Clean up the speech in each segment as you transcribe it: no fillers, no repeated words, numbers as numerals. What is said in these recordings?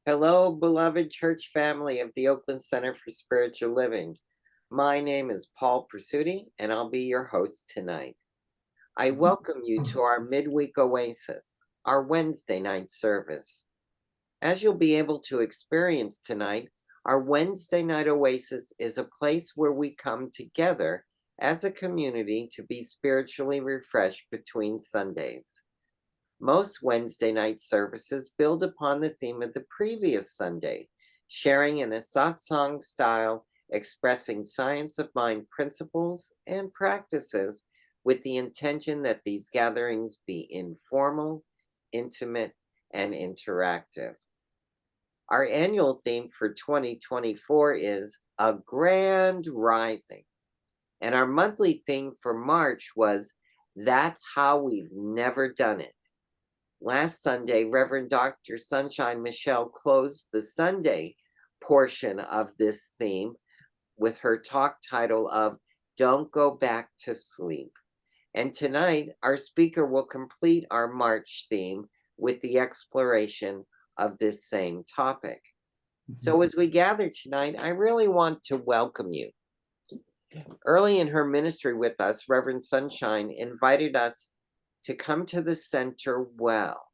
Hello, beloved church family of the Oakland Center for Spiritual Living. My name is Paul Pursuti, and I'll be your host tonight. I welcome you to our midweek oasis, our Wednesday night service. As you'll be able to experience tonight, our Wednesday night oasis is a place where we come together as a community to be spiritually refreshed between Sundays. Most Wednesday night services build upon the theme of the previous Sunday, sharing in a satsang style, expressing science of mind principles and practices with the intention that these gatherings be informal, intimate, and interactive. Our annual theme for 2024 is A Grand Rising, and our monthly theme for March was That's How We've Never Done It. Last Sunday, Reverend Dr. Sunshine Michelle closed the Sunday portion of this theme with her talk title of Don't Go Back to Sleep. And tonight, our speaker will complete our March theme with the exploration of this same topic. So as we gather tonight, I really want to welcome you. Early in her ministry with us, Reverend Sunshine invited us to come to the center well.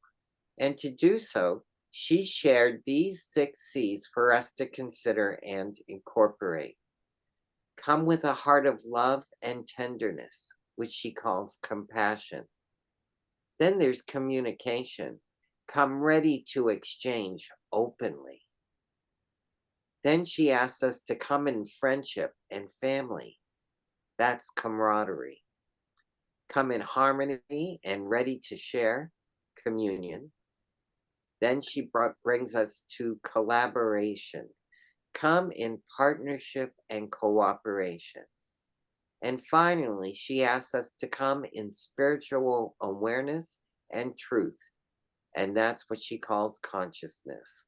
And to do so, she shared these 6 C's for us to consider and incorporate. Come with a heart of love and tenderness, which she calls compassion. Then there's communication. Come ready to exchange openly. Then she asks us to come in friendship and family. That's camaraderie. Come in harmony and ready to share, communion. Then she brings us to collaboration. Come in partnership and cooperation. And finally, she asks us to come in spiritual awareness and truth. And that's what she calls consciousness.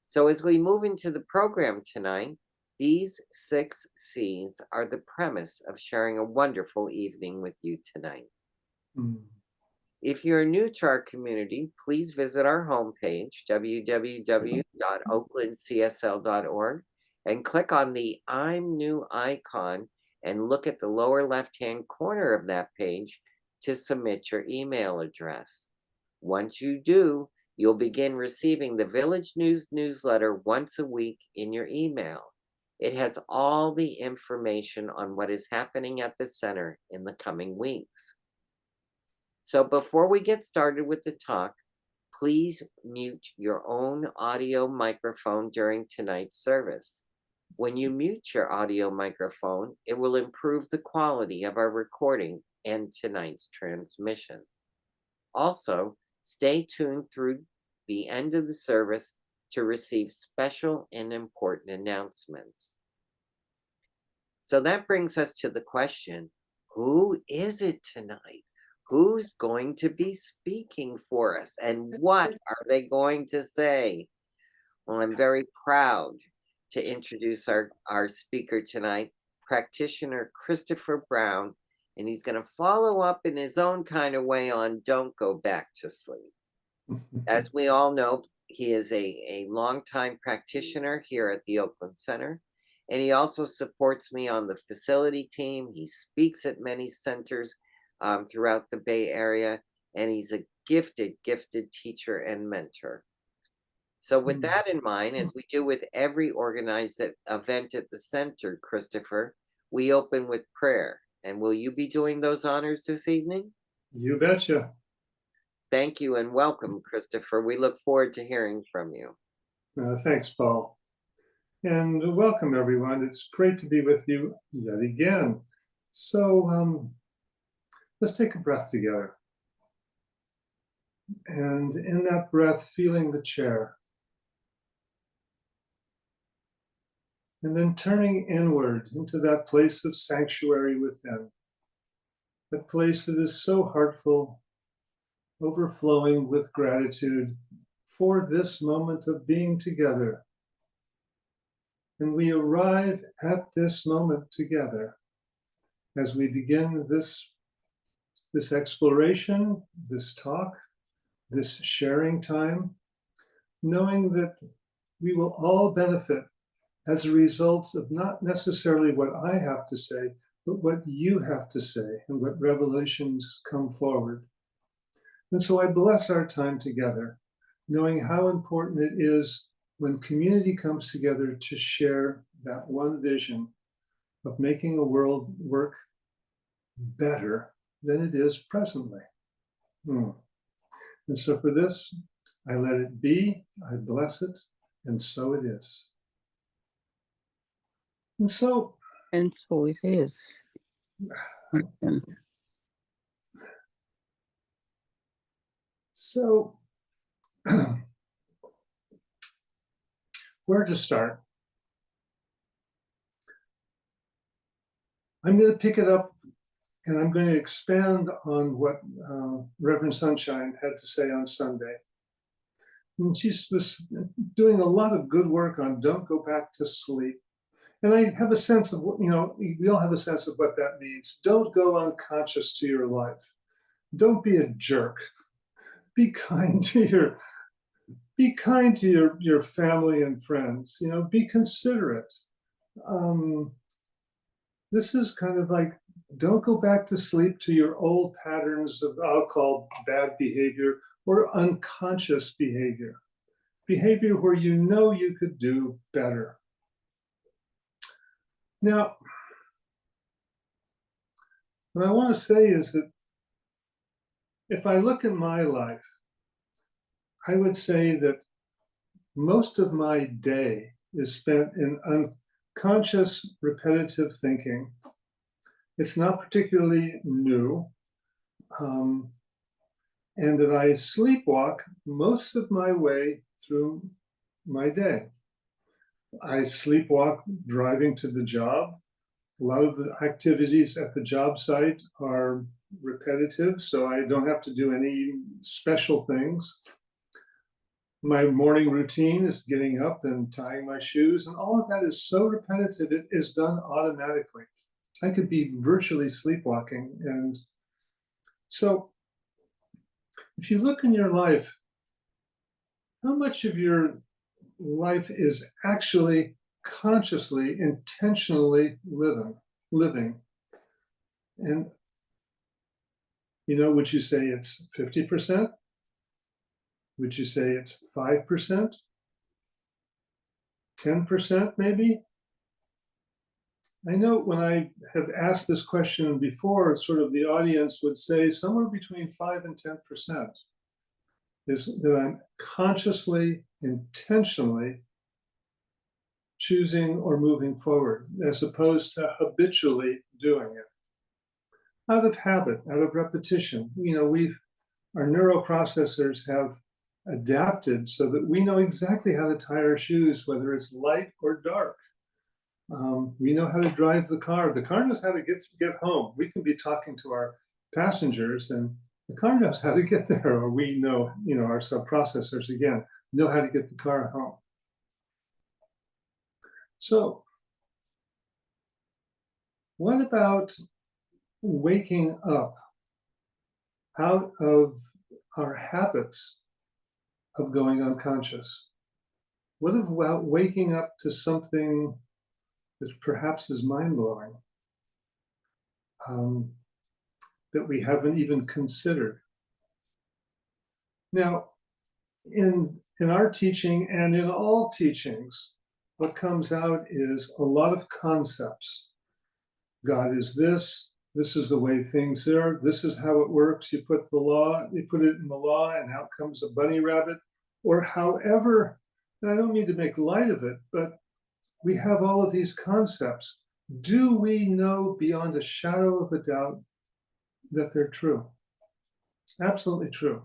So as we move into the program tonight, these 6 C's are the premise of sharing a wonderful evening with you tonight. If you're new to our community, please visit our homepage, www.oaklandcsl.org, and click on the I'm New icon and look at the lower left-hand corner of that page to submit your email address. Once you do, you'll begin receiving the Village News newsletter once a week in your email. It has all the information on what is happening at the center in the coming weeks. So before we get started with the talk, please mute your own audio microphone during tonight's service. When you mute your audio microphone, it will improve the quality of our recording and tonight's transmission. Also, stay tuned through the end of the service to receive special and important announcements. So that brings us to the question, who is it tonight? Who's going to be speaking for us, and what are they going to say? Well, I'm very proud to introduce our speaker tonight, practitioner Christopher Brown, and he's going to follow up in his own kind of way on Don't Go Back to Sleep. As we all know, he is a longtime practitioner here at the Oakland Center, and he also supports me on the facility team. He speaks at many centers throughout the Bay Area, and he's a gifted teacher and mentor. So with that in mind, as we do with every organized event at the center, Christopher, we open with prayer. And will you be doing those honors this evening? You betcha. Thank you and welcome, Christopher. We look forward to hearing from you. Thanks, Paul. And welcome, everyone. It's great to be with you yet again. So let's take a breath together. And in that breath, feeling the chair. And then turning inward into that place of sanctuary within. That place that is so heartful, overflowing with gratitude for this moment of being together. And we arrive at this moment together as we begin this exploration, this talk, this sharing time, knowing that we will all benefit as a result of not necessarily what I have to say, but what you have to say and what revelations come forward. And so I bless our time together, knowing how important it is when community comes together to share that one vision of making a world work better than it is presently. And so for this, I let it be, I bless it, and so it is. And so And so it is. Amen. So, where to start? I'm going to pick it up and I'm going to expand on what Reverend Sunshine had to say on Sunday. And she was doing a lot of good work on don't go back to sleep. And I have a sense of what, we all have a sense of what that means. Don't go unconscious to your life. Don't be a jerk. Be kind to your family and friends. Be considerate. This is kind of like, don't go back to sleep to your old patterns of, I'll call bad behavior or unconscious behavior where you could do better. Now, what I want to say is that if I look at my life, I would say that most of my day is spent in unconscious, repetitive thinking. It's not particularly new, and that I sleepwalk most of my way through my day. I sleepwalk driving to the job. A lot of the activities at the job site are repetitive, so I don't have to do any special things. My morning routine is getting up and tying my shoes, and all of that is so repetitive, it is done automatically. I could be virtually sleepwalking. And so if you look in your life, how much of your life is actually consciously, intentionally living? And, would you say it's 50%? Would you say it's 5%? 10% maybe? I know when I have asked this question before, sort of the audience would say somewhere between 5 and 10% is that I'm consciously, intentionally choosing or moving forward, as opposed to habitually doing it. Out of habit, out of repetition. Our neuroprocessors have adapted so that we know exactly how to tie our shoes, whether it's light or dark. We know how to drive the car. The car knows how to get home. We can be talking to our passengers and the car knows how to get there, or we know, our subprocessors, again, know how to get the car home. So what about waking up out of our habits of going unconscious? What about waking up to something that perhaps is mind-blowing, that we haven't even considered? Now, in our teaching and in all teachings, what comes out is a lot of concepts. God is this is the way things are, this is how it works. You put it in the law, and out comes a bunny rabbit, or however, and I don't mean to make light of it, but we have all of these concepts. Do we know beyond a shadow of a doubt that they're true? Absolutely true.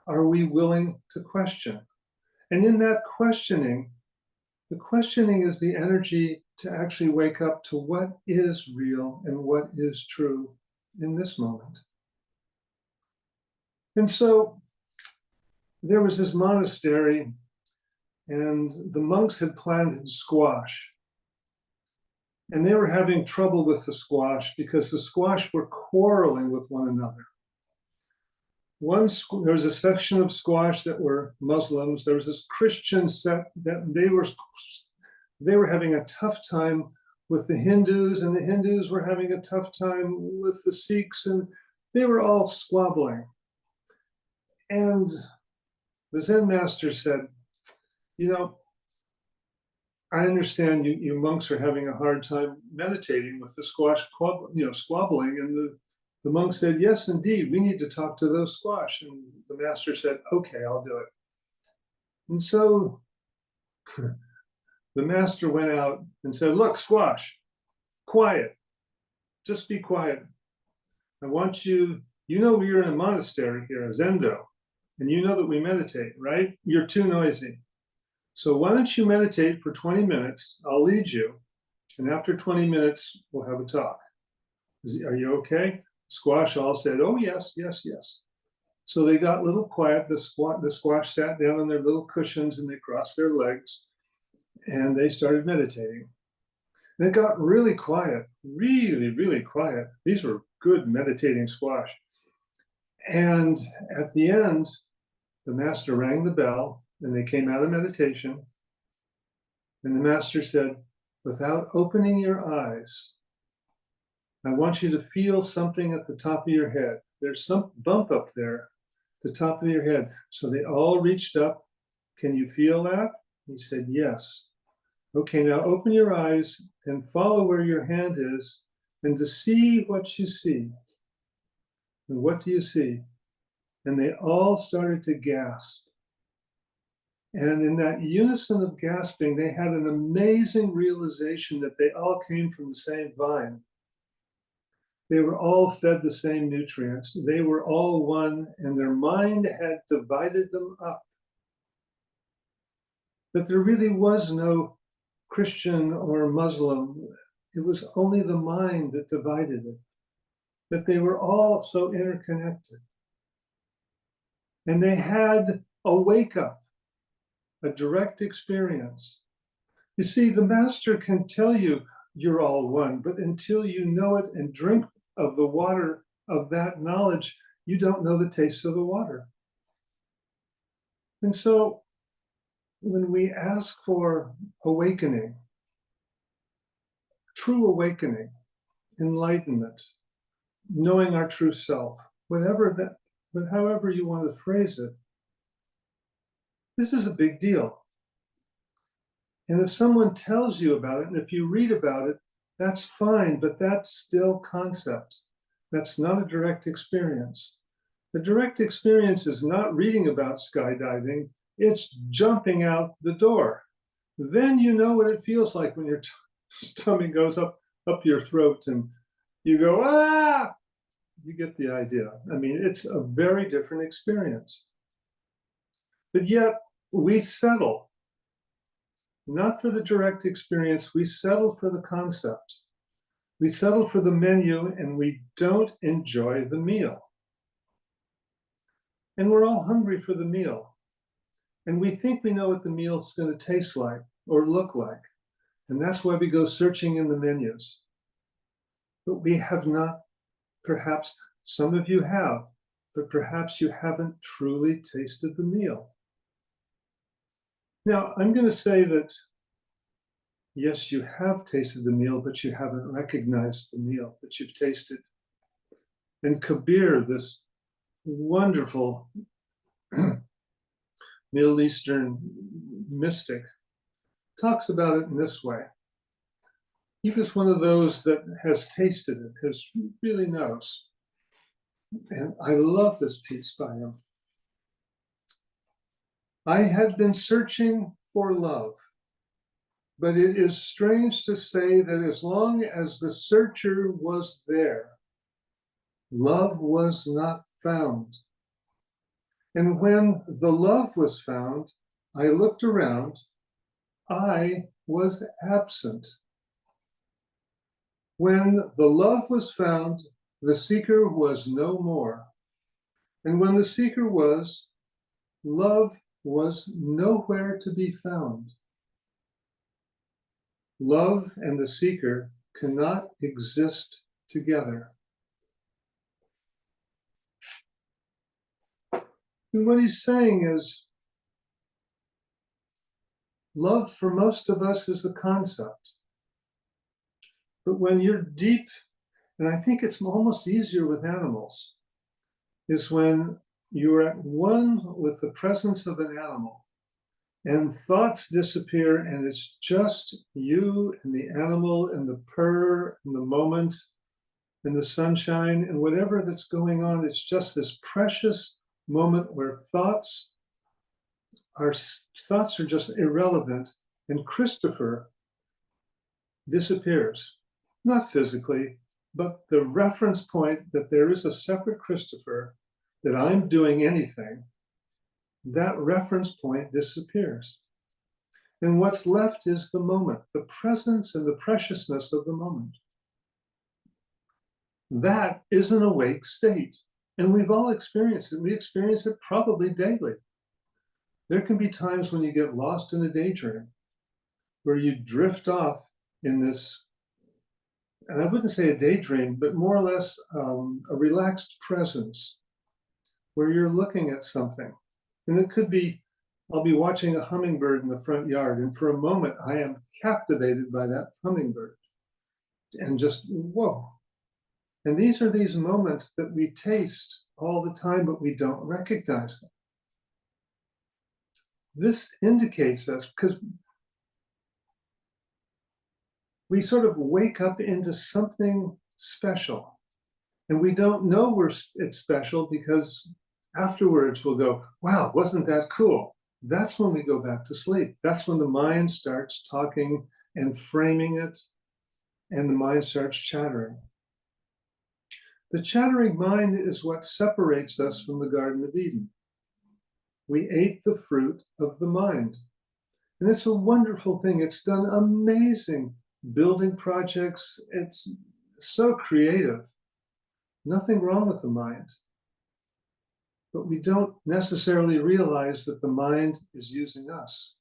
Are we willing to question? And in that questioning, the questioning is the energy to actually wake up to what is real and what is true in this moment. And so there was this monastery, and the monks had planted squash. And they were having trouble with the squash because the squash were quarreling with one another. There was a section of squash that were Muslims. There was this Christian set that they were having a tough time with the Hindus, and the Hindus were having a tough time with the Sikhs, and they were all squabbling. And the Zen master said, you know, I understand you monks are having a hard time meditating with the squabbling. And the monk said, yes, indeed, we need to talk to those squash. And the master said, okay, I'll do it. And so the master went out and said, look, squash, quiet, just be quiet. I want you, we're in a monastery here, a zendo, and you know that we meditate, right? You're too noisy. So why don't you meditate for 20 minutes? I'll lead you. And after 20 minutes, we'll have a talk. Are you okay? Squash all said, oh, yes, yes, yes. So they got a little quiet. The squash sat down on their little cushions and they crossed their legs and they started meditating. And it got really quiet, really, really quiet. These were good meditating squash. And at the end, the master rang the bell and they came out of meditation. And the master said, without opening your eyes, I want you to feel something at the top of your head. There's some bump up there at the top of your head. So they all reached up. Can you feel that? He said, yes. Okay, now open your eyes and follow where your hand is and to see what you see. And what do you see? And they all started to gasp. And in that unison of gasping, they had an amazing realization that they all came from the same vine. They were all fed the same nutrients. They were all one, and their mind had divided them up. But there really was no Christian or Muslim. It was only the mind that divided it. That they were all so interconnected. And they had a wake-up, a direct experience. You see, the master can tell you you're all one, but until you know it and drink of the water of that knowledge, you don't know the taste of the water. And so when we ask for awakening, true awakening, enlightenment, knowing our true self, however you want to phrase it, this is a big deal. And if someone tells you about it, and if you read about it, that's fine, but that's still concept. That's not a direct experience. The direct experience is not reading about skydiving, it's jumping out the door. Then you know what it feels like when your stomach goes up your throat and you go, ah! You get the idea. I mean, it's a very different experience. But yet, we settle. Not for the direct experience, we settle for the concept. We settle for the menu and we don't enjoy the meal. And we're all hungry for the meal. And we think we know what the meal's going to taste like or look like. And that's why we go searching in the menus. But we have not, perhaps some of you have, but perhaps you haven't truly tasted the meal. Now, I'm going to say that, yes, you have tasted the meal, but you haven't recognized the meal that you've tasted. And Kabir, this wonderful Middle Eastern mystic, talks about it in this way. He was one of those that has tasted it, really knows. And I love this piece by him. I had been searching for love, but it is strange to say that as long as the searcher was there, love was not found. And when the love was found, I looked around, I was absent. When the love was found, the seeker was no more. And when the seeker was, love was nowhere to be found. Love and the seeker cannot exist together. And what he's saying is, love for most of us is a concept. But when you're deep, and I think it's almost easier with animals, is when you're at one with the presence of an animal and thoughts disappear and it's just you and the animal and the purr and the moment and the sunshine and whatever that's going on. It's just this precious moment where thoughts are just irrelevant, and Christopher disappears, not physically, but the reference point that there is a separate Christopher, that I'm doing anything, that reference point disappears. And what's left is the moment, the presence and the preciousness of the moment. That is an awake state. And we've all experienced it. We experience it probably daily. There can be times when you get lost in a daydream, where you drift off in this, and I wouldn't say a daydream, but more or less a relaxed presence, where you're looking at something. And it could be, I'll be watching a hummingbird in the front yard, and for a moment I am captivated by that hummingbird and just, whoa. And these are these moments that we taste all the time, but we don't recognize them. This indicates us, because we sort of wake up into something special, and we don't know it's special, because afterwards we'll go, wow, wasn't that cool? That's when we go back to sleep. That's when the mind starts talking and framing it, and the mind starts chattering. The chattering mind is what separates us from the Garden of Eden. We ate the fruit of the mind. And it's a wonderful thing. It's done amazing building projects. It's so creative. Nothing wrong with the mind. But we don't necessarily realize that the mind is using us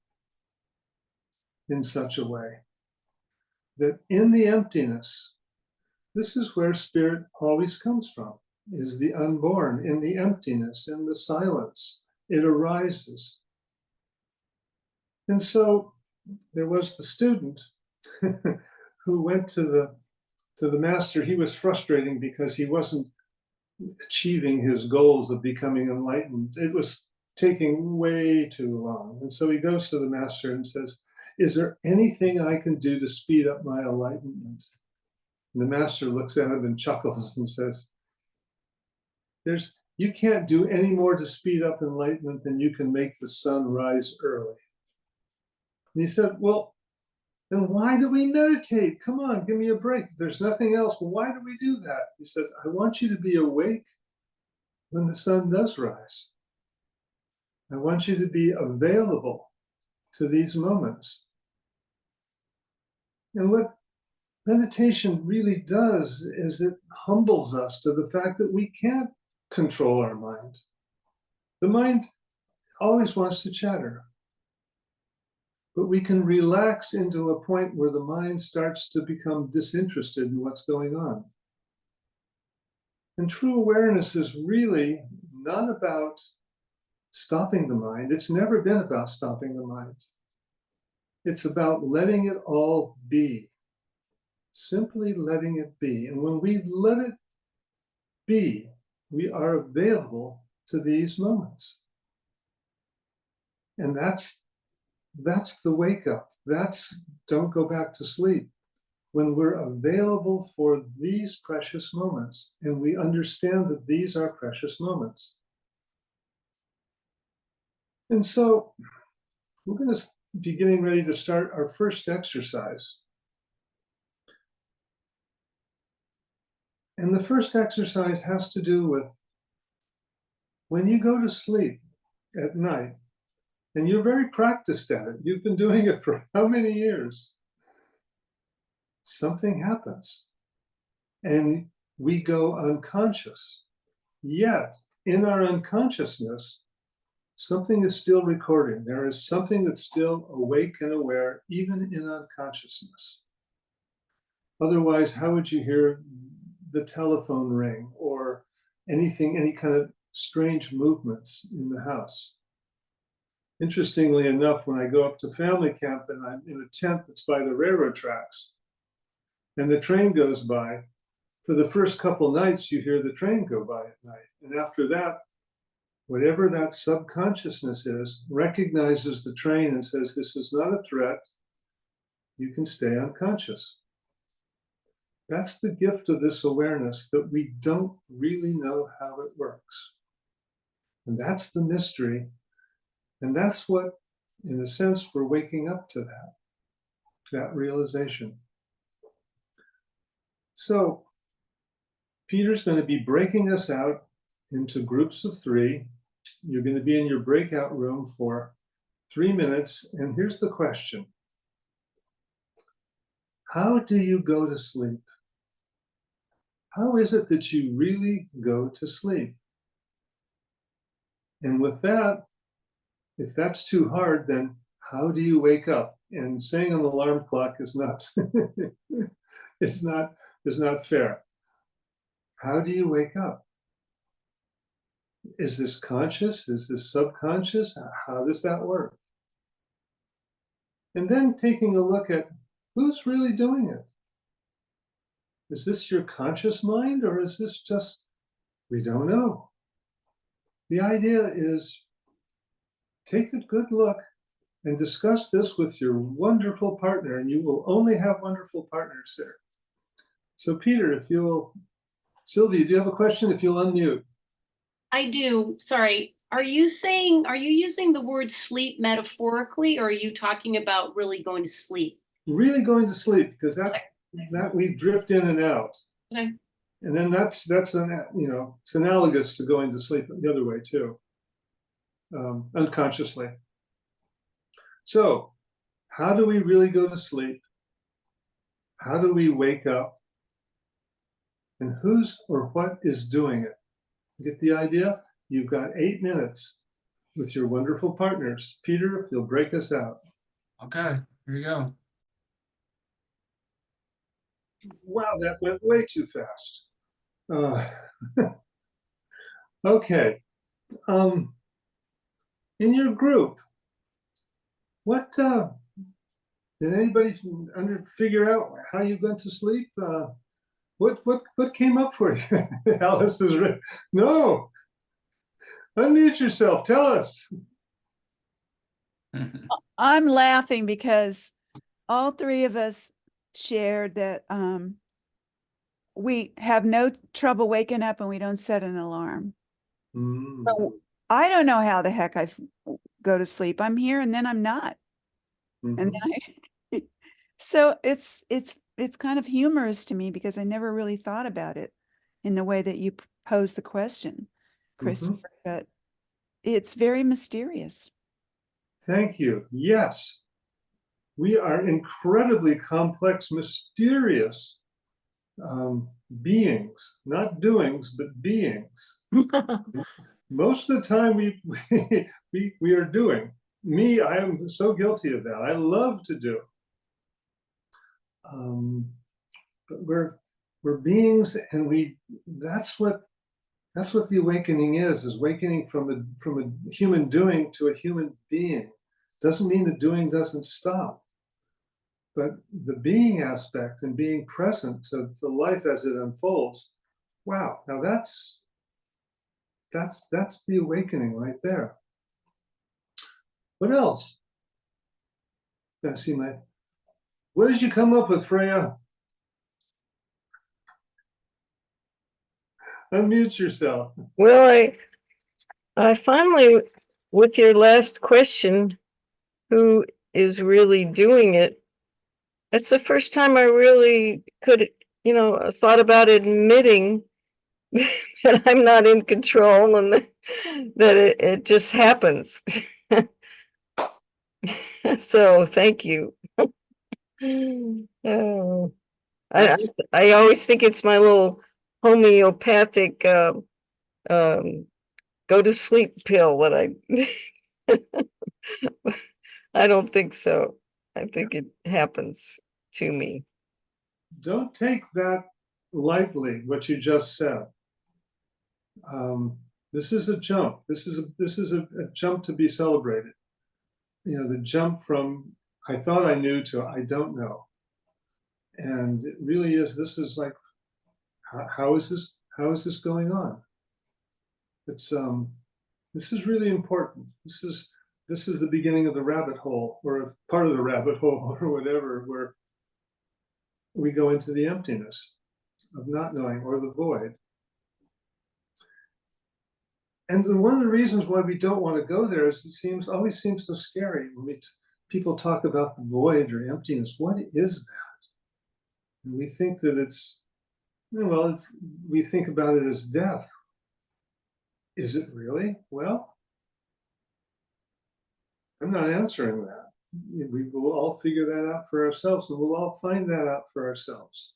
in such a way that in the emptiness, this is where spirit always comes from, is the unborn. In the emptiness, in the silence, it arises. And so there was the student who went to the master. He was frustrating because he wasn't achieving his goals of becoming enlightened. It was taking way too long. And so he goes to the master and says, is there anything I can do to speed up my enlightenment? And the master looks at him and chuckles and says, you can't do any more to speed up enlightenment than you can make the sun rise early. And he said, well, then why do we meditate? Come on, give me a break. If there's nothing else, why do we do that? He said, I want you to be awake when the sun does rise. I want you to be available to these moments. And what meditation really does is it humbles us to the fact that we can't control our mind. The mind always wants to chatter. But we can relax into a point where the mind starts to become disinterested in what's going on. And true awareness is really not about stopping the mind. It's never been about stopping the mind. It's about letting it all be. Simply letting it be. And when we let it be, we are available to these moments. And that's the wake up. That's don't go back to sleep. When we're available for these precious moments, and we understand that these are precious moments. And so we're going to be getting ready to start our first exercise. And the first exercise has to do with when you go to sleep at night, and you're very practiced at it. You've been doing it for how many years? Something happens and we go unconscious. Yet in our unconsciousness, something is still recording. There is something that's still awake and aware, even in unconsciousness. Otherwise, how would you hear the telephone ring or anything, any kind of strange movements in the house. Interestingly enough, when I go up to family camp and I'm in a tent that's by the railroad tracks, and the train goes by, for the first couple nights, you hear the train go by at night. And after that, whatever that subconsciousness is, recognizes the train and says, this is not a threat. You can stay unconscious. That's the gift of this awareness, that we don't really know how it works. And that's the mystery. And that's what, in a sense, we're waking up to that realization. So Peter's going to be breaking us out into groups of 3. You're going to be in your breakout room for 3 minutes. And here's the question. How do you go to sleep? How is it that you really go to sleep? And with that, if that's too hard, then how do you wake up? And saying an alarm clock is not, is not fair. How do you wake up? Is this conscious? Is this subconscious? How does that work? And then taking a look at who's really doing it. Is this your conscious mind, or is this just, we don't know? The idea is take a good look and discuss this with your wonderful partner, and you will only have wonderful partners there. So Peter, if you'll, Sylvia, do you have a question? If you'll unmute. I do. Sorry. Are you using the word sleep metaphorically, or are you talking about really going to sleep? Really going to sleep, because that we drift in and out. Okay. And then that's an, it's analogous to going to sleep the other way too, unconsciously. So how do we really go to sleep? How do we wake up? And who's or what is doing it? Get the idea? You've got 8 minutes with your wonderful partners. Peter, if you'll break us out. Okay, here we go. Wow, that went way too fast. Okay. In your group, what did anybody figure out how you went to sleep? What came up for you? Alice is no. Unmute yourself. Tell us. I'm laughing because all 3 of us shared that we have no trouble waking up and we don't set an alarm. So I don't know how the heck I go to sleep. I'm here and then I'm not. And then so it's kind of humorous to me because I never really thought about it in the way that you posed the question, Christopher, but it's very mysterious. Thank you. Yes, we are incredibly complex, mysterious beings, not doings, but beings. Most of the time we are doing. Me, I am so guilty of that. I love to do. But we're beings, and that's what the awakening is awakening from a human doing to a human being. Doesn't mean the doing doesn't stop, but the being aspect and being present to life as it unfolds. Wow, now that's the awakening right there. What else? I see what did you come up with, Freya? Unmute yourself. Well, I finally, with your last question, who is really doing it? That's the first time I really could, thought about admitting that I'm not in control and that it just happens. So thank you. Oh, I always think it's my little homeopathic go to sleep pill that I don't think so. I think it happens to me. Don't take that lightly, what you just said. This is a jump. This is a jump to be celebrated. You know, the jump from I thought I knew to I don't know. And it really is, this is like, how is this going on? It's this is really important. This is the beginning of the rabbit hole, or part of the rabbit hole, or whatever, where we go into the emptiness of not knowing, or the void. And one of the reasons why we don't want to go there is it always seems so scary when people talk about the void or emptiness. What is that? And we think that we think about it as death. Is it really? Well, I'm not answering that. We will all figure that out for ourselves, and we'll all find that out for ourselves.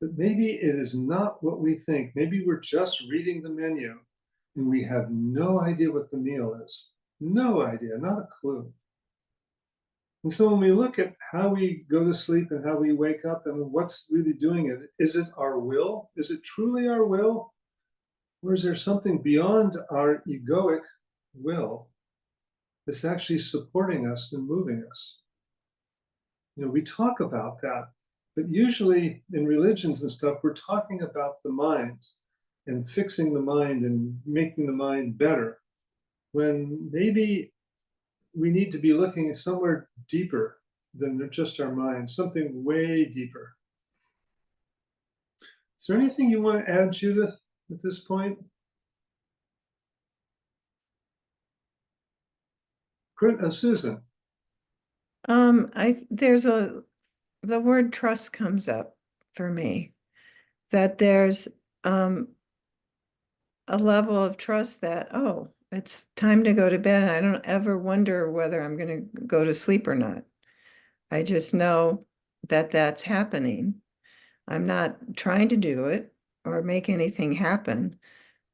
But maybe it is not what we think. Maybe we're just reading the menu and we have no idea what the meal is. No idea, not a clue. And so when we look at how we go to sleep and how we wake up and what's really doing it, is it our will? Is it truly our will? Or is there something beyond our egoic will that's actually supporting us and moving us? You know, we talk about that, but usually in religions and stuff, we're talking about the mind and fixing the mind and making the mind better, when maybe we need to be looking at somewhere deeper than just our mind, something way deeper. Is there anything you want to add, Judith, at this point? Susan. The word trust comes up for me, that there's a level of trust that, oh, it's time to go to bed. I don't ever wonder whether I'm going to go to sleep or not. I just know that that's happening. I'm not trying to do it or make anything happen,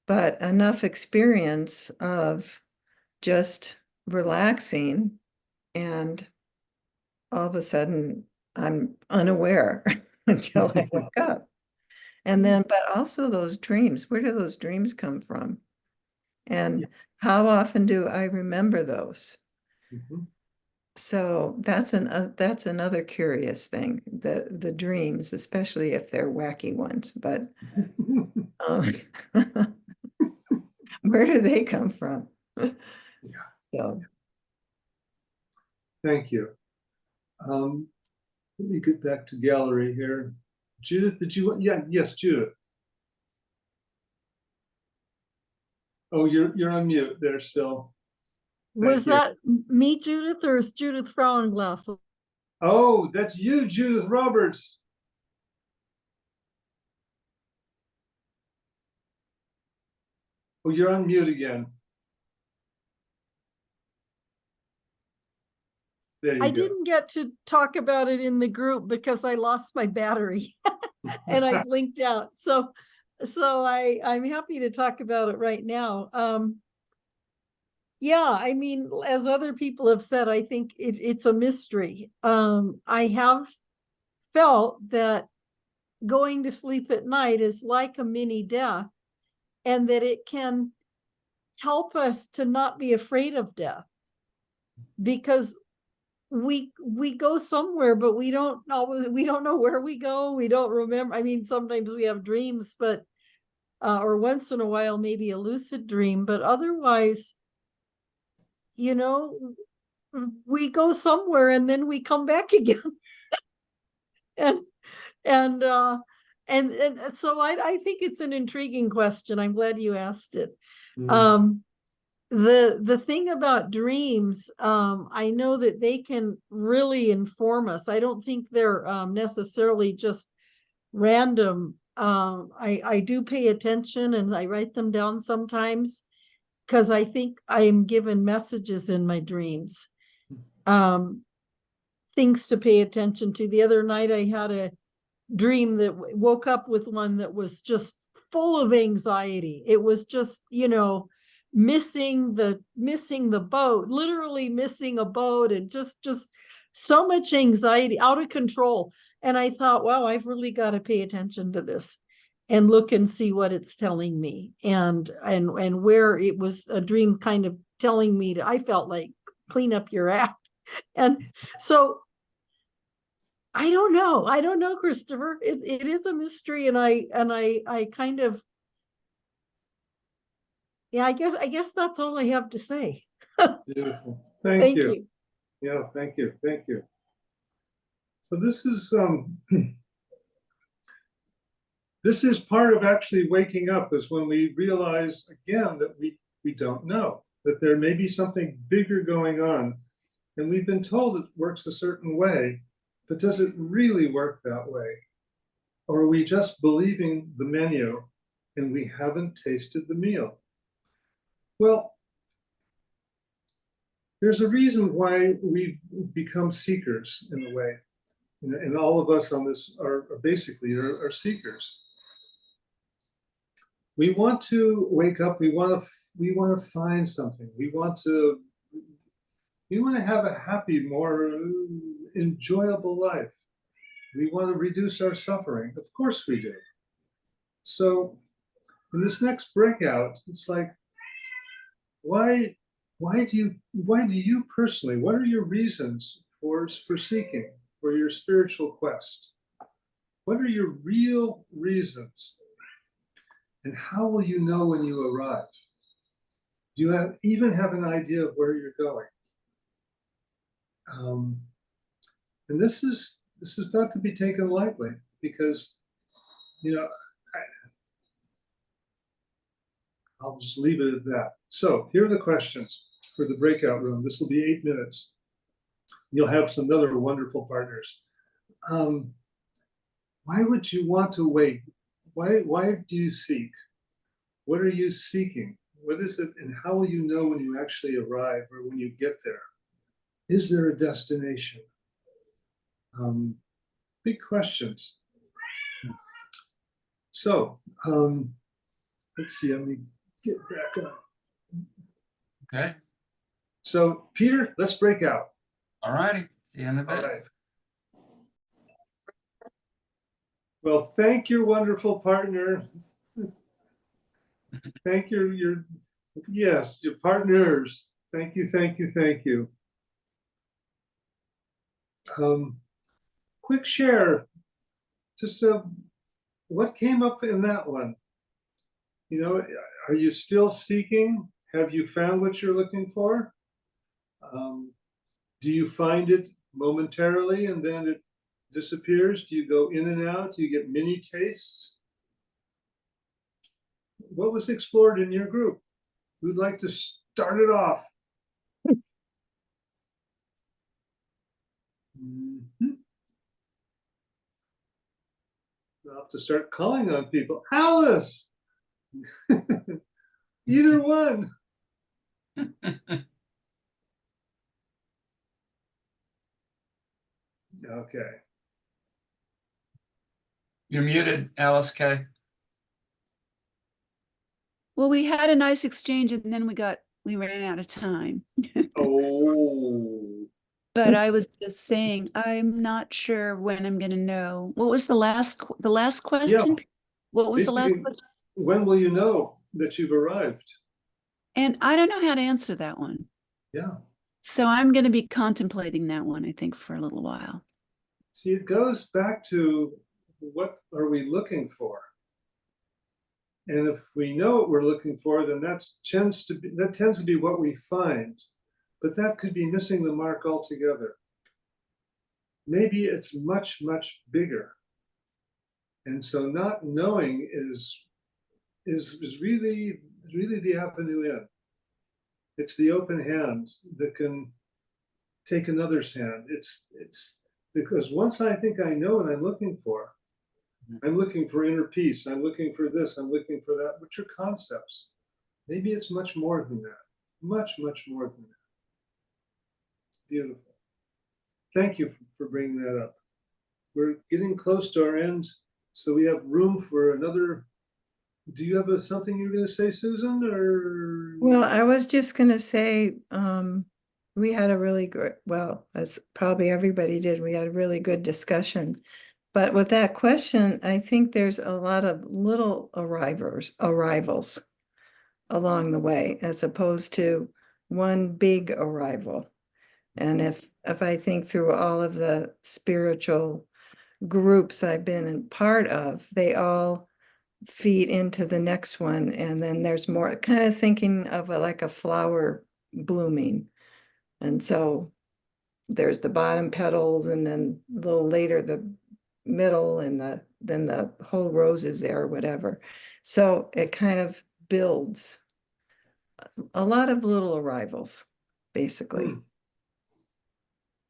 but enough experience of just relaxing, and all of a sudden I'm unaware until I wake up. And then, but also those dreams, where do those dreams come from? And how often do I remember those? Mm-hmm. So that's another curious thing, the dreams, especially if they're wacky ones, but where do they come from? Yeah. So Thank you. Let me get back to gallery here. Judith, did you? Yeah, yes, Judith. Oh, you're on mute there still. Was that me, Judith, or is Judith Frauenglass? Oh, that's you, Judith Roberts. Oh, you're on mute again. There you I go. didn't get to talk about it in the group because I lost my battery and I blinked out. So I'm happy to talk about it right now. Yeah, I mean, as other people have said, I think it's a mystery. I have felt that going to sleep at night is like a mini death, and that it can help us to not be afraid of death, because we go somewhere, but we don't know where we go. We don't remember. I mean, sometimes we have dreams, but or once in a while maybe a lucid dream, but otherwise, you know, we go somewhere and then we come back again. and and so I think it's an intriguing question. I'm glad you asked it. The thing about dreams, I know that they can really inform us. I don't think they're necessarily just random. I do pay attention and I write them down sometimes, because I think I am given messages in my dreams, things to pay attention to. The other night I had a dream that woke up with one that was just full of anxiety. It was just, missing the boat, literally missing a boat, and just so much anxiety, out of control. And I thought, wow, I've really got to pay attention to this. and look and see what it's telling me, and where it was a dream kind of telling me to, I felt like, clean up your act. And so I don't know, Christopher. It is a mystery, and I kind of, yeah, I guess that's all I have to say. Beautiful. Thank Thank you. you. Yeah, thank you. Thank you. So this is this is part of actually waking up, is when we realize again that we don't know, that there may be something bigger going on. And we've been told it works a certain way, but does it really work that way? Or are we just believing the menu and we haven't tasted the meal? Well, there's a reason why we've become seekers in a way. And all of us on this are basically are seekers. We want to wake up, we want to find something. We want to have a happy, more enjoyable life. We want to reduce our suffering. Of course we do. So in this next breakout, it's like, why do you personally, what are your reasons for seeking, for your spiritual quest? What are your real reasons? And how will you know when you arrive? Do you even have an idea of where you're going? And this is not to be taken lightly, because, you know, I'll just leave it at that. So here are the questions for the breakout room. This will be 8 minutes. You'll have some other wonderful partners. Why would you want to wait? Why do you seek? What are you seeking? What is it, and how will you know when you actually arrive or when you get there? Is there a destination? Big questions. So let's see, let me get back up. Okay. So Peter, let's break out. All righty. See you in a bit. All right. Well, thank your wonderful partner. Thank your yes, your partners. Thank you, thank you, thank you. Quick share. Just what came up in that one? You know, are you still seeking? Have you found what you're looking for? Do you find it momentarily and then it disappears? Do you go in and out? Do you get mini tastes? What was explored in your group? Who'd like to start it off? I'll have to start calling on people. Alice! Either one. Okay. You're muted, Alice K. Well, we had a nice exchange and then we ran out of time. Oh. But I was just saying, I'm not sure when I'm going to know. What was the last question? What was the last Basically, question? when will you know that you've arrived? And I don't know how to answer that one. Yeah. So I'm going to be contemplating that one, I think, for a little while. See, it goes back to, what are we looking for? And if we know what we're looking for, then that tends to be what we find. But that could be missing the mark altogether. Maybe it's much, much bigger. And so not knowing is really the avenue in. It's the open hand that can take another's hand. It's because once I think I know what I'm looking for inner peace, I'm looking for this, I'm looking for that, which are concepts. Maybe it's much more than that. Much, much more than that. Beautiful. Thank you for bringing that up. We're getting close to our end, so we have room for another. Do you have something you're going to say, Susan? Or Well, I was just gonna say, we had a really good, well, as probably everybody did, we had a really good discussion. But with that question, I think there's a lot of little arrivals along the way, as opposed to one big arrival. And if I think through all of the spiritual groups I've been in part of, they all feed into the next one. And then there's more, kind of thinking of like a flower blooming. And so there's the bottom petals, and then a little later the middle, and then the whole rose is there or whatever. So it kind of builds a lot of little arrivals, basically. Hmm.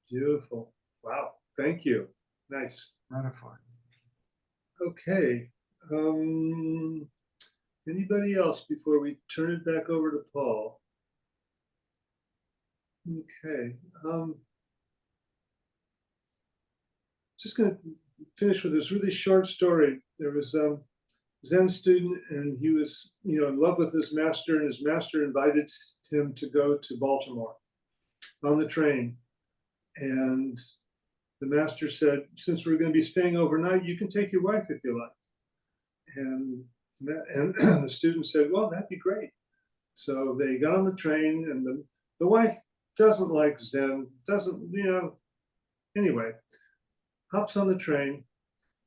Beautiful. Wow. Thank you. Nice. Metaphor. Okay. Anybody else before we turn it back over to Paul? Okay. Just going to finish with this really short story. There was a Zen student, and he was, in love with his master, and his master invited him to go to Baltimore on the train. And the master said, since we're going to be staying overnight, you can take your wife if you like. And the student said, well, that'd be great. So they got on the train, and the wife doesn't like Zen, anyway, hops on the train,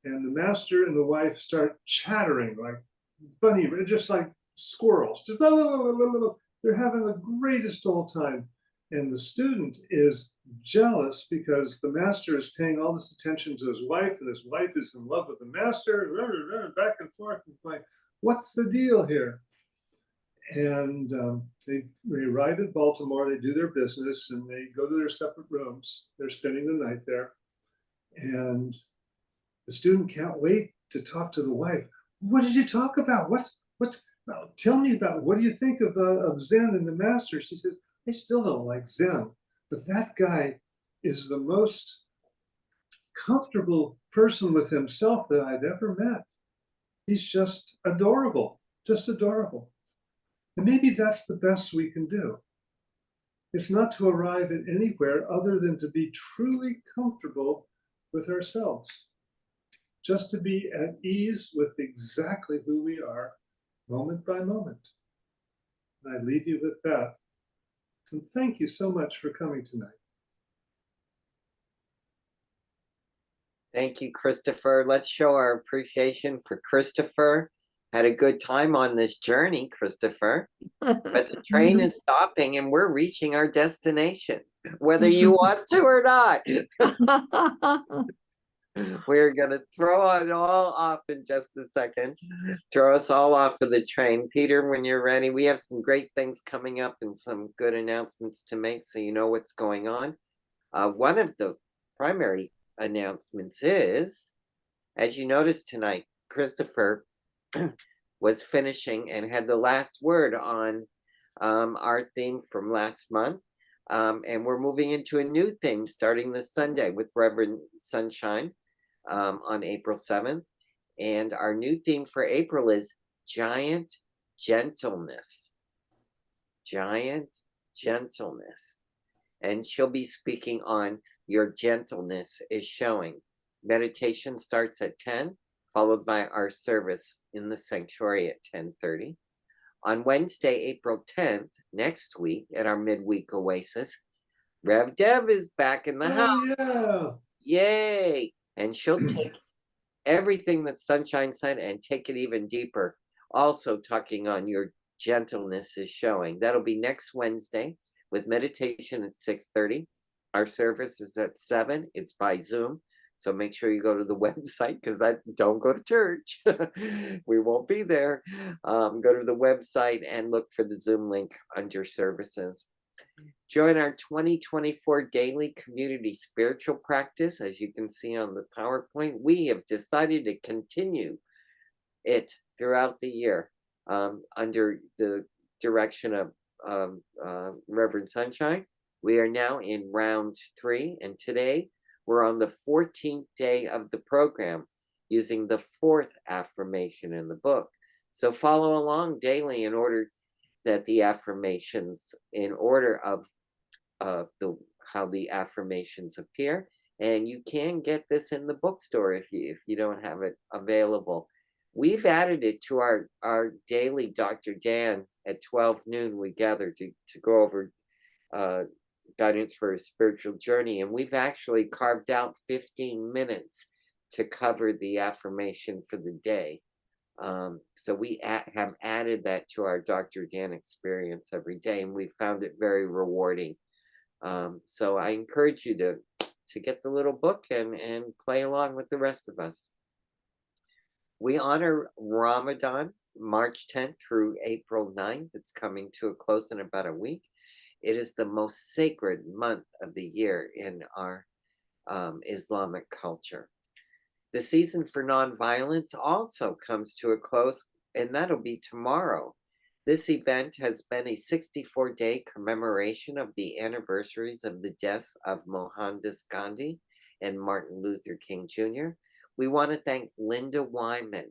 and the master and the wife start chattering like bunny, just like squirrels. Just blah, blah, blah, blah, blah. They're having the greatest old time. And the student is jealous because the master is paying all this attention to his wife, and his wife is in love with the master, back and forth. And like, what's the deal here? And they arrive at Baltimore, they do their business, and they go to their separate rooms. They're spending the night there. And the student can't wait to talk to the wife. What did you talk about? Tell me about it. What do you think of Zen and the master? She says, I still don't like Zen, but that guy is the most comfortable person with himself that I've ever met. He's just adorable, just adorable. And maybe that's the best we can do. It's not to arrive at anywhere other than to be truly comfortable with ourselves, just to be at ease with exactly who we are, moment by moment. And I leave you with that. And thank you so much for coming tonight. Thank you, Christopher. Let's show our appreciation for Christopher. Had a good time on this journey, Christopher. But the train is stopping and we're reaching our destination, whether you want to or not. We're going to throw it all off in just a second. Throw us all off of the train. Peter, when you're ready, we have some great things coming up and some good announcements to make so you know what's going on. One of the primary announcements is, as you noticed tonight, Christopher was finishing and had the last word on our theme from last month. And we're moving into a new theme starting this Sunday with Reverend Sunshine on April 7th. And our new theme for April is Giant Gentleness. Giant Gentleness. And she'll be speaking on Your Gentleness is Showing. Meditation starts at 10, followed by our service in the sanctuary at 10:30. On Wednesday, April 10th, next week, at our midweek oasis, Rev Deb is back in the house. Yeah. Yay! And she'll take everything that Sunshine said and take it even deeper. Also talking on Your Gentleness is Showing. That'll be next Wednesday with meditation at 6:30. Our service is at 7. It's by Zoom. So make sure you go to the website, because don't go to church. We won't be there. Go to the website and look for the Zoom link under services. Join our 2024 daily community spiritual practice. As you can see on the PowerPoint, we have decided to continue it throughout the year under the direction of Reverend Sunshine. We are now in round 3, and today we're on the 14th day of the program using the 4th affirmation in the book. So follow along daily in order that the affirmations, in order of how the affirmations appear, And you can get this in the bookstore if you don't have it available. We've added it to our daily Dr. Dan at 12 noon. We gather to go over guidance for a spiritual journey, and we've actually carved out 15 minutes to cover the affirmation for the day. So we have added that to our Dr. Dan experience every day, and we found it very rewarding. So I encourage you to get the little book and play along with the rest of us. We honor Ramadan, March 10th through April 9th. It's coming to a close in about a week. It is the most sacred month of the year in our Islamic culture. The season for nonviolence also comes to a close, and that'll be tomorrow. This event has been a 64-day commemoration of the anniversaries of the deaths of Mohandas Gandhi and Martin Luther King Jr. We want to thank Linda Wyman,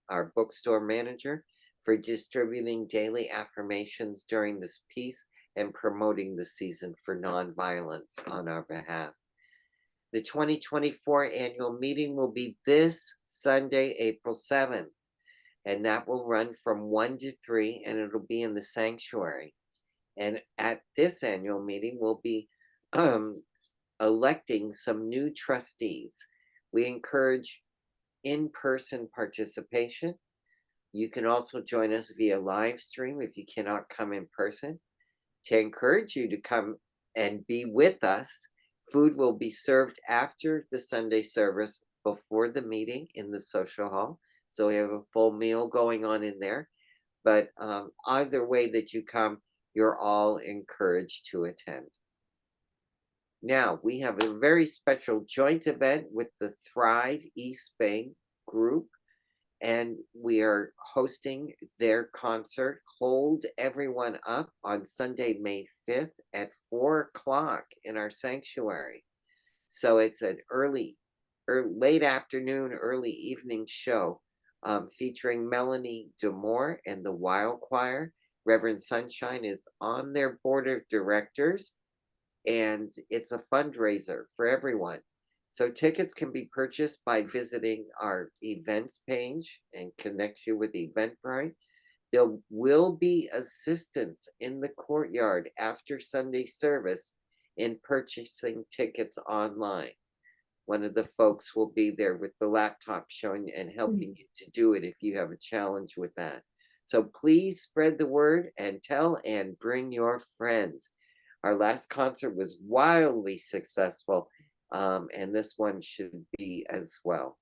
our bookstore manager, for distributing daily affirmations during this piece and promoting the season for nonviolence on our behalf. The 2024 annual meeting will be this Sunday, April 7th. And that will run from 1 to 3, and it'll be in the sanctuary. And at this annual meeting, we'll be electing some new trustees. We encourage in-person participation. You can also join us via live stream if you cannot come in person. To encourage you to come and be with us, food will be served after the Sunday service, before the meeting in the social hall. So we have a full meal going on in there. But either way that you come, you're all encouraged to attend. Now, we have a very special joint event with the Thrive East Bay group, and we are hosting their concert, Hold Everyone Up, on Sunday, May 5th at 4 o'clock in our sanctuary. So it's an late afternoon, early evening show featuring Melanie Demore and the Wild Choir. Reverend Sunshine is on their board of directors, and it's a fundraiser for everyone. So tickets can be purchased by visiting our events page and connect you with Eventbrite. There will be assistance in the courtyard after Sunday service in purchasing tickets online. One of the folks will be there with the laptop showing and helping you to do it if you have a challenge with that. So please spread the word and tell and bring your friends. Our last concert was wildly successful, and this one should be as well.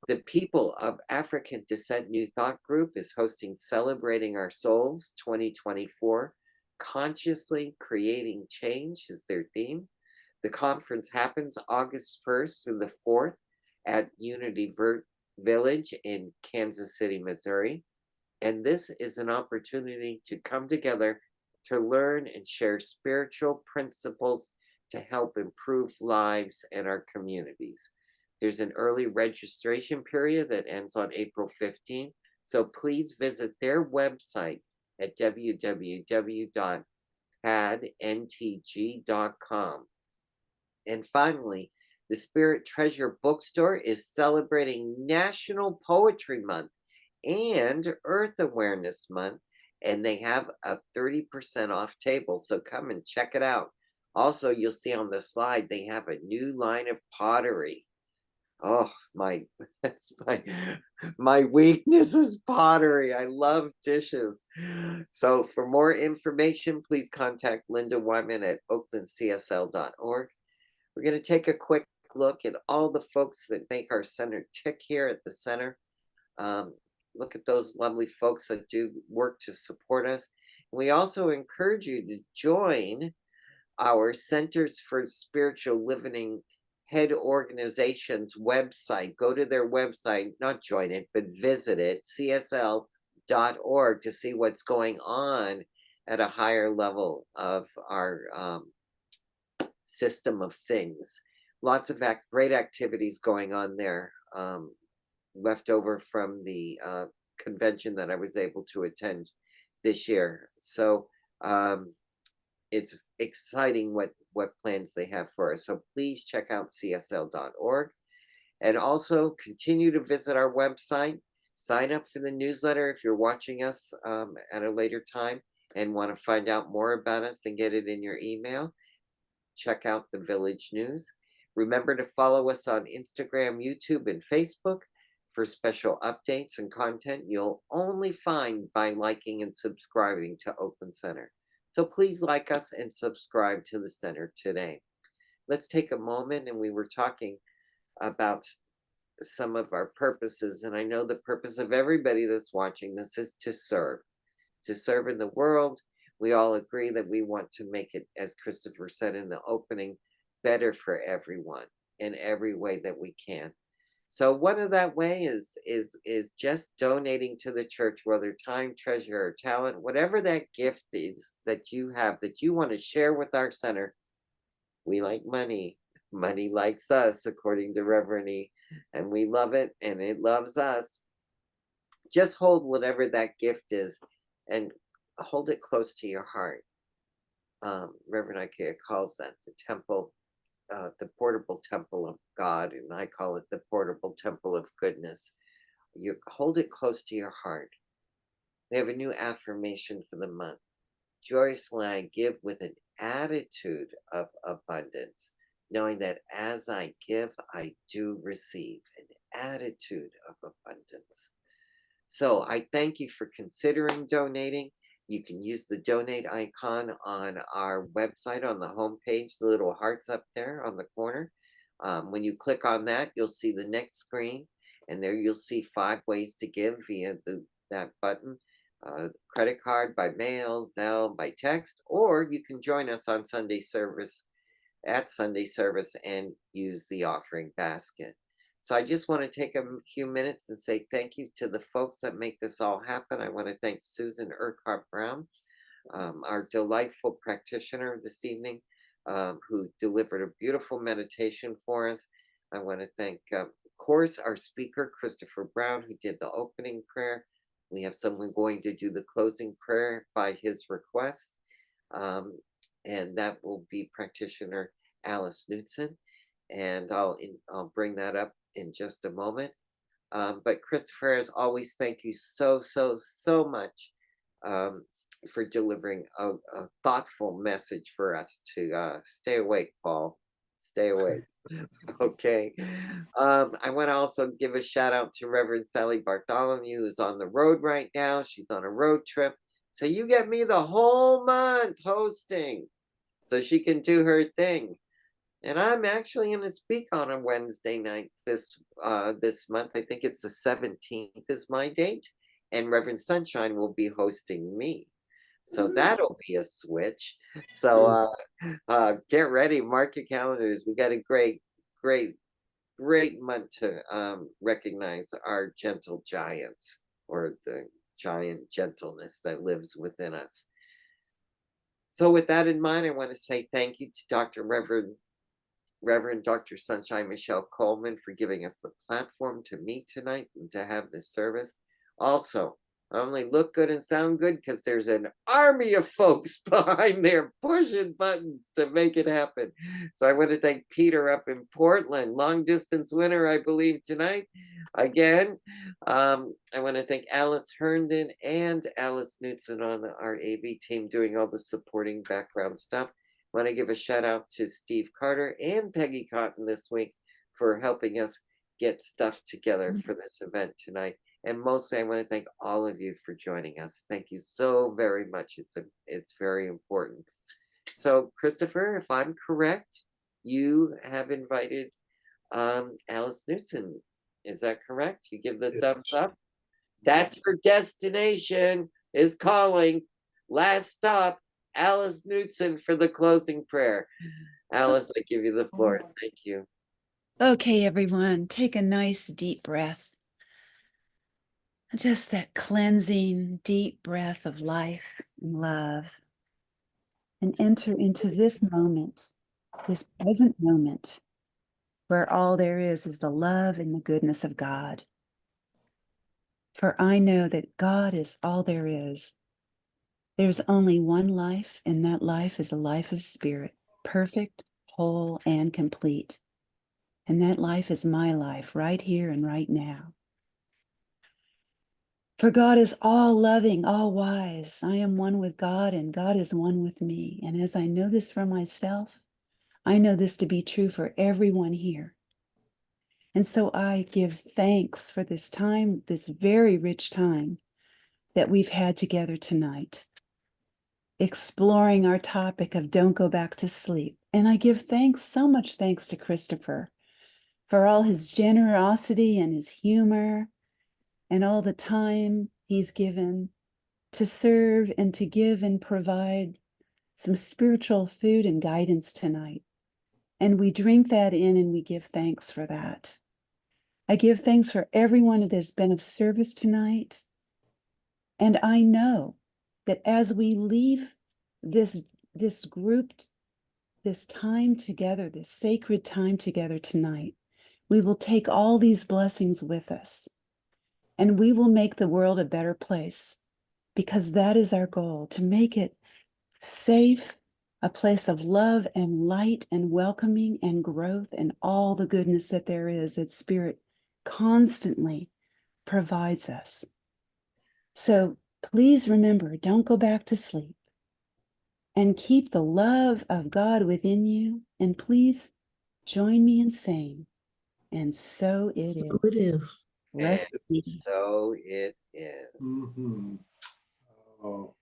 The People of African Descent New Thought Group is hosting Celebrating Our Souls 2024. Consciously Creating Change is their theme. The conference happens August 1st through the 4th at Unity Village in Kansas City, Missouri. And this is an opportunity to come together to learn and share spiritual principles to help improve lives in our communities. There's an early registration period that ends on April 15th. So please visit their website at www.padntg.com. And finally, the Spirit Treasure Bookstore is celebrating National Poetry Month and Earth Awareness Month, and they have a 30% off table, so come and check it out. Also, you'll see on the slide, they have a new line of pottery. Oh, that's my weakness is pottery. I love dishes. So for more information, please contact Linda Wyman at oaklandcsl.org. We're going to take a quick look at all the folks that make our center tick here at the center. Look at those lovely folks that do work to support us. We also encourage you to join our Centers for Spiritual Living head organization's website. Go to their website, not join it, but visit it, csl.org, to see what's going on at a higher level of our system of things. Lots of great activities going on there, left over from the convention that I was able to attend this year. So it's exciting what plans they have for us. So please check out csl.org. And also continue to visit our website. Sign up for the newsletter if you're watching us at a later time and want to find out more about us and get it in your email. Check out the Village News. Remember to follow us on Instagram, YouTube, and Facebook for special updates and content you'll only find by liking and subscribing to Oakland Center. So please like us and subscribe to the center today. Let's take a moment, and we were talking about some of our purposes, and I know the purpose of everybody that's watching this is to serve in the world. We all agree that we want to make it, as Christopher said in the opening, better for everyone in every way that we can. So one of that way is just donating to the church, whether time, treasure, or talent, whatever that gift is that you have that you want to share with our center. We like money. Money likes us, according to Reverend E, and we love it, and it loves us. Just hold whatever that gift is and hold it close to your heart. Reverend Ikea calls that the temple, the portable temple of God, and I call it the portable temple of goodness. You hold it close to your heart. They have a new affirmation for the month. Joyously I give with an attitude of abundance, knowing that as I give, I do receive, an attitude of abundance. So I thank you for considering donating. You can use the donate icon on our website on the homepage, the little hearts up there on the corner. When you click on that, you'll see the next screen, and there you'll see 5 ways to give via that button. Credit card, by mail, Zelle, by text, or you can join us on Sunday service and use the offering basket. So I just want to take a few minutes and say thank you to the folks that make this all happen. I want to thank Susan Urquhart Brown, our delightful practitioner this evening, who delivered a beautiful meditation for us. I want to thank, of course, our speaker, Christopher Brown, who did the opening prayer. We have someone going to do the closing prayer by his request. And that will be practitioner Alice Knudsen. And I'll bring that up in just a moment. But Christopher, as always, thank you so much for delivering a thoughtful message for us to stay awake, Paul. Stay awake. Okay. I want to also give a shout out to Reverend Sally Bartholomew, who's on the road right now. She's on a road trip. So you get me the whole month hosting so she can do her thing. And I'm actually going to speak on a Wednesday night this month. I think it's the 17th is my date. And Reverend Sunshine will be hosting me. So that'll be a switch. So get ready, mark your calendars. We got a great month to recognize our gentle giants, or the giant gentleness that lives within us. So with that in mind, I want to say thank you to Reverend Dr. Sunshine Michelle Coleman for giving us the platform to meet tonight and to have this service. Also, I only look good and sound good because there's an army of folks behind there pushing buttons to make it happen. So I want to thank Peter up in Portland, long distance winner, I believe, tonight. Again, I want to thank Alice Herndon and Alice Knudsen on our AV team doing all the supporting background stuff. I want to give a shout out to Steve Carter and Peggy Cotton this week for helping us get stuff together for this event tonight. And mostly, I want to thank all of you for joining us. Thank you so very much. It's very important. So, Christopher, if I'm correct, you have invited Alice Knudsen. Is that correct? You give the thumbs up? That's her destination, is calling. Last stop, Alice Knudsen for the closing prayer. Alice, I give you the floor. Thank you. Okay, everyone, take a nice deep breath. Just that cleansing, deep breath of life and love. And enter into this moment, this present moment, where all there is the love and the goodness of God. For I know that God is all there is. There's only one life, and that life is a life of spirit, perfect, whole, and complete. And that life is my life right here and right now. For God is all loving, all wise. I am one with God, and God is one with me. And as I know this for myself, I know this to be true for everyone here. And so I give thanks for this time, this very rich time that we've had together tonight, exploring our topic of don't go back to sleep. And I give thanks, so much thanks to Christopher for all his generosity and his humor and all the time he's given to serve and to give and provide some spiritual food and guidance tonight. And we drink that in and we give thanks for that. I give thanks for everyone that has been of service tonight. And I know that as we leave this group, this time together, this sacred time together tonight, we will take all these blessings with us and we will make the world a better place, because that is our goal, to make it safe, a place of love and light and welcoming and growth and all the goodness that there is that Spirit constantly provides us. So please remember, don't go back to sleep, and keep the love of God within you. And please join me in saying, and so it is. So it is. Rest And so it is. Mhm. Oh.